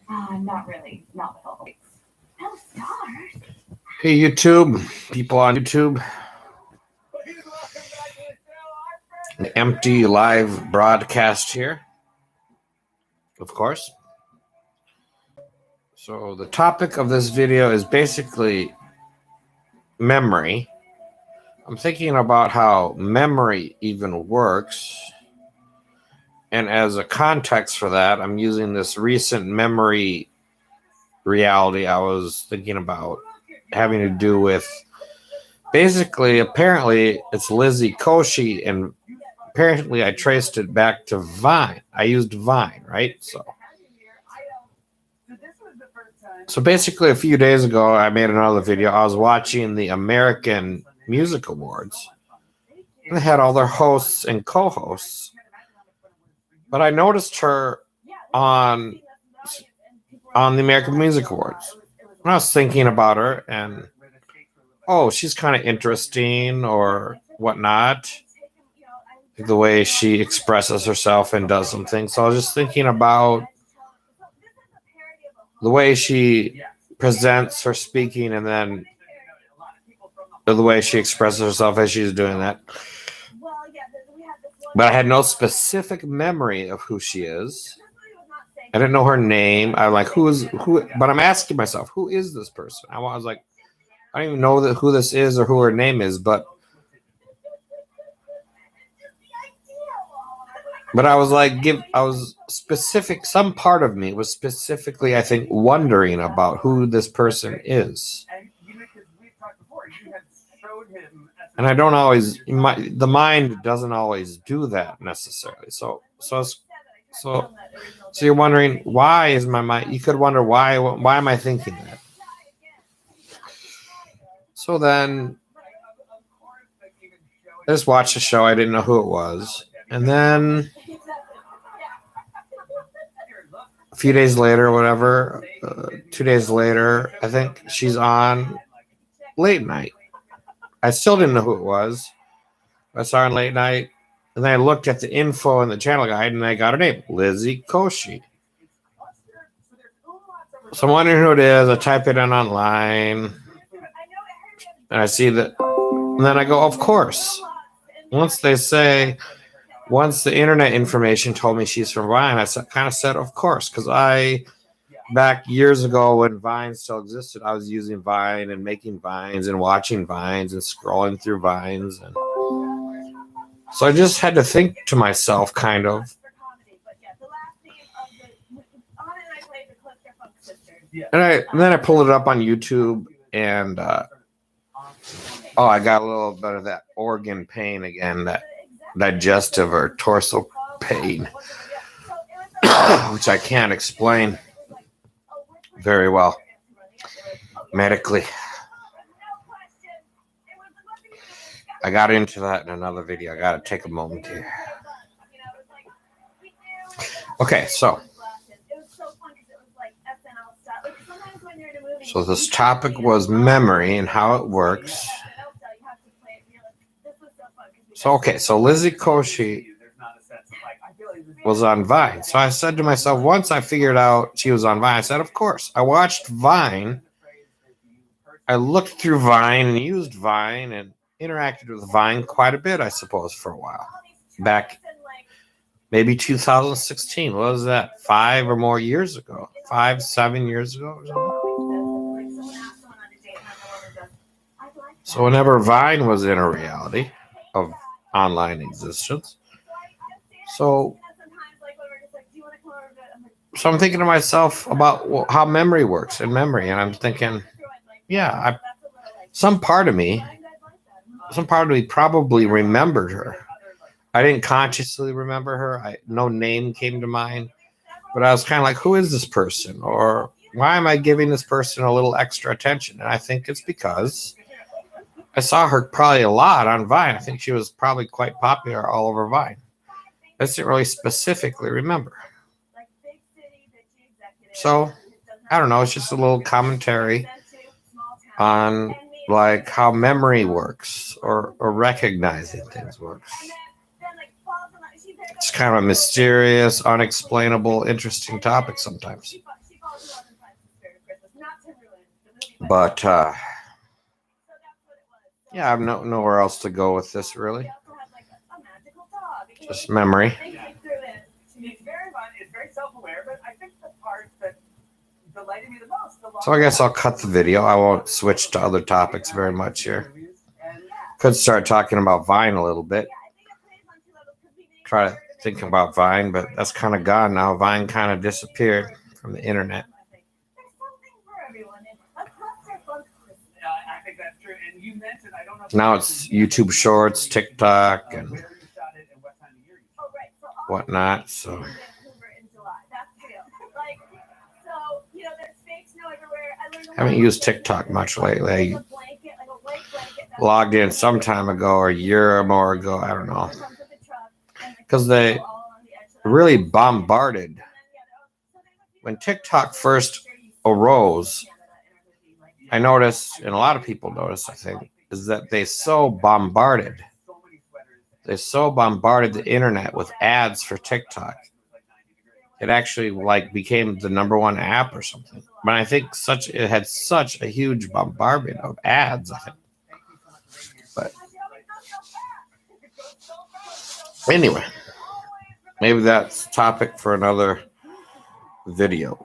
Not really. Not with all the no stars. Hey, YouTube, people on YouTube. An empty live broadcast here, of course. So the topic of this video is basically memory. I'm thinking about how memory even works. And as a context for that, I'm using this recent memory reality I was thinking about having to do with basically, apparently, it's Liza Koshy, and apparently I traced it back to Vine. I used Vine, right? So basically, a few days ago, I made another video. I was watching the American Music Awards. And they had all their hosts and co-hosts. But I noticed her on the American Music Awards. And I was thinking about her, and she's kind of interesting or whatnot. The way she expresses herself and does some things. So I was just thinking about the way she presents her speaking and then the way she expresses herself as she's doing that. But I had no specific memory of who she is. I didn't know her name. I'm like, who? But I'm asking myself, who is this person? I was like, I don't even know who this is or who her name is, but I was like, I was specific. Some part of me was specifically, I think, wondering about who this person is. And I don't always, the mind doesn't always do that necessarily. So you're wondering, why is my mind? You could wonder why am I thinking that? So then I just watched the show. I didn't know who it was. And then a few days later, 2 days later, I think she's on late night. I still didn't know who it was. I saw her on late night. And then I looked at the info in the channel guide and I got her name, Liza Koshy. So I'm wondering who it is. I type it in online. And I see that. And then I go, of course. Once the internet information told me she's from Vine, I kind of said, of course. Because back years ago when Vine still existed, I was using Vine and making Vines and watching Vines and scrolling through Vines. And so I just had to think to myself, kind of. And then I pulled it up on YouTube, and I got a little bit of that organ pain again, that digestive or torso pain, which I can't explain very well medically. I got into that in another video. I got to take a moment here. Okay, so this topic was memory and how it works. So Liza Koshy was on Vine. So I said to myself, once I figured out she was on Vine, I said, of course. I watched Vine. I looked through Vine and used Vine and interacted with Vine quite a bit, I suppose, for a while. Back maybe 2016. What was that? 5 or more years ago? 7 years ago or something? So whenever Vine was in a reality of online existence. So I'm thinking to myself about how memory works and memory. And I'm thinking, some part of me probably remembered her. I didn't consciously remember her. No name came to mind. But I was kind of like, who is this person? Or why am I giving this person a little extra attention? And I think it's because I saw her probably a lot on Vine. I think she was probably quite popular all over Vine. I just didn't really specifically remember. So, I don't know. It's just a little commentary on like how memory works or recognizing things works. It's kind of a mysterious, unexplainable, interesting topic sometimes. But yeah, I have nowhere else to go with this really. Just memory. It's very fun. It's very self-aware, but I think the part that delighted me the most. So I guess I'll cut the video. I won't switch to other topics very much here. Could start talking about Vine a little bit. Try to think about Vine, but that's kind of gone now. Vine kind of disappeared from the internet. I think that's true. And you mentioned, I don't know. Now it's YouTube Shorts, TikTok, and whatnot. So I haven't used TikTok much lately. I logged in some time ago or a year or more ago. I don't know. Because they really bombarded. When TikTok first arose, I noticed, and a lot of people noticed, I think, is that they so bombarded the internet with ads for TikTok. It actually became the #1 app or something. But I think it had such a huge bombardment of ads, I think. But anyway, maybe that's a topic for another video.